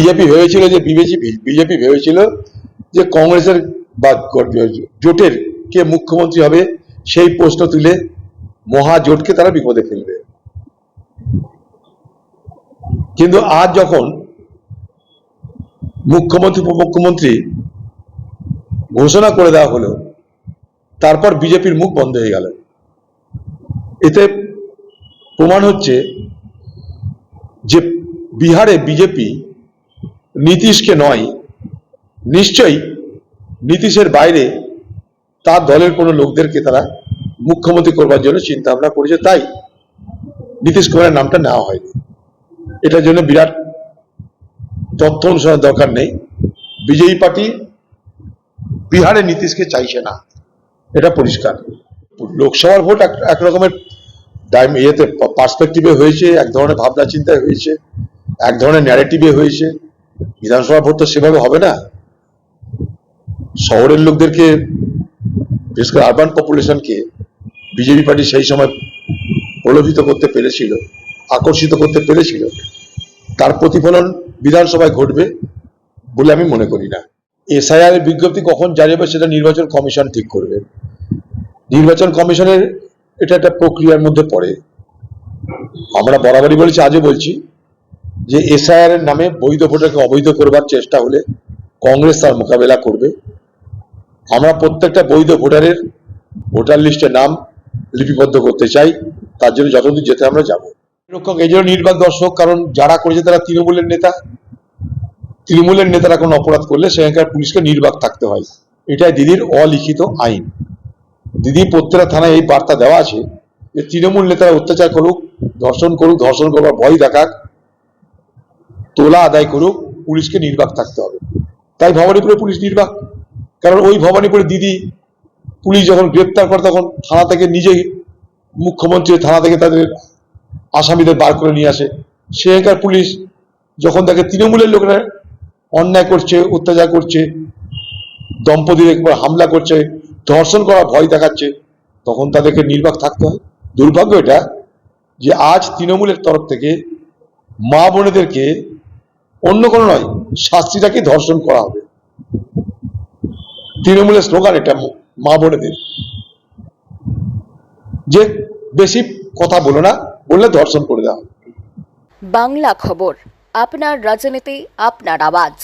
BJP ভেবেছিল যে কংগ্রেসের বা জোটের কে মুখ্যমন্ত্রী হবে সেই প্রশ্ন তুলে মহাজোটকে তারা বিপদে ফেলবে। কিন্তু আজ যখন মুখ্যমন্ত্রী উপমুখ্যমন্ত্রী ঘোষণা করে দেওয়া হলো, তারপর বিজেপির মুখ বন্ধ হয়ে গেল। এতে প্রমাণ হচ্ছে যে বিহারে বিজেপি নীতিশকে নয়, নিশ্চয়ই নীতিশের বাইরে তার দলের কোনো লোকদেরকে তারা মুখ্যমন্ত্রী করবার জন্য চিন্তা ভাবনা করেছে, তাই নীতিশ কুমারের নামটা নেওয়া হয়নি। এটার জন্য বিরাট তথ্য অনুসরণ দরকার নেই। বিজেপি পার্টি বিহারে নীতিশকে চাইছে না, এটা পরিষ্কার। লোকসভার ভোট এক রকমের ইয়েতে পার্সপেক্টিভে হয়েছে, এক ধরনের ভাবনা চিন্তায় হয়েছে, এক ধরনের ন্যারেটিভে হয়েছে। বিধানসভা ভোট তো সেভাবে হবে না। শহরের লোকদেরকে, বিশেষ করে আরবান পপুলেশনকে বিজেপি পার্টি সেই সময় প্রলোভিত করতে পেরেছিল, আকর্ষিত করতে পেরেছিল, তার প্রতিফলন বিধানসভায় ঘটবে বলে আমি মনে করি না। এসআইআর এর বিজ্ঞপ্তি কখন জারি হবে সেটা নির্বাচন কমিশন ঠিক করবে। নির্বাচন কমিশনের এটা একটা প্রক্রিয়ার মধ্যে পড়ে। আমরা বরাবরই বলেছি, আজও বলছি, যে এসআইআর এর নামে বৈধ ভোটারকে অবৈধ করবার চেষ্টা হলে কংগ্রেস তার মোকাবেলা করবে। আমরা প্রত্যেকটা বৈধ ভোটারের ভোটার লিস্টে নাম লিপিবদ্ধ করতে চাই, তার জন্য যতদূর যেতে আমরা যাব। রক্ষক এই জন্য নির্বাক দর্শক, কারণ যারা করেছে তারা তৃণমূলের নেতা। তৃণমূলের নেতারা কোনো অপরাধ করলে সেখানকার পুলিশকে নির্বাক থাকতে হয়। এটাই দিদির অলিখিত আইন। দিদি প্রত্যেকটা থানায় এই বার্তা দেওয়া আছে যে তৃণমূল নেতারা অত্যাচার করুক, ধর্ষণ করবার ভয় দেখাক, তোলা আদায় করুক, পুলিশকে নির্বাক থাকতে হবে। তাই ভবানীপুরে পুলিশ নির্বাক, কারণ ওই ভবানীপুরে দিদি পুলিশ যখন গ্রেপ্তার করে তখন থানা থেকে নিজেই মুখ্যমন্ত্রী থানা থেকে তাদের আসামিদের বার করে নিয়ে আসে। সেখানকার পুলিশ যখন দেখে তৃণমূলের লোকেরা অন্যায় করছে, অত্যাচার করছে, দম্পতির একবার হামলা করছে, ধর্ষণ করার ভয় দেখাচ্ছে, তখন তাদেরকে নির্বাক থাকতে হয়। দুর্ভাগ্য এটা যে আজ তৃণমূলের তরফ থেকে মা বোনেদেরকে, অন্য কোনো নয়, শাস্তিটাকে ধর্ষণ করা হবে। তৃণমূলের স্লোগান এটা, মা বোনেদের, যে বেশি কথা বলো না, বললে ধর্ষণ করে দেওয়া হবে। বাংলা খবর, আপনার রাজনীতি, আপনার আওয়াজ।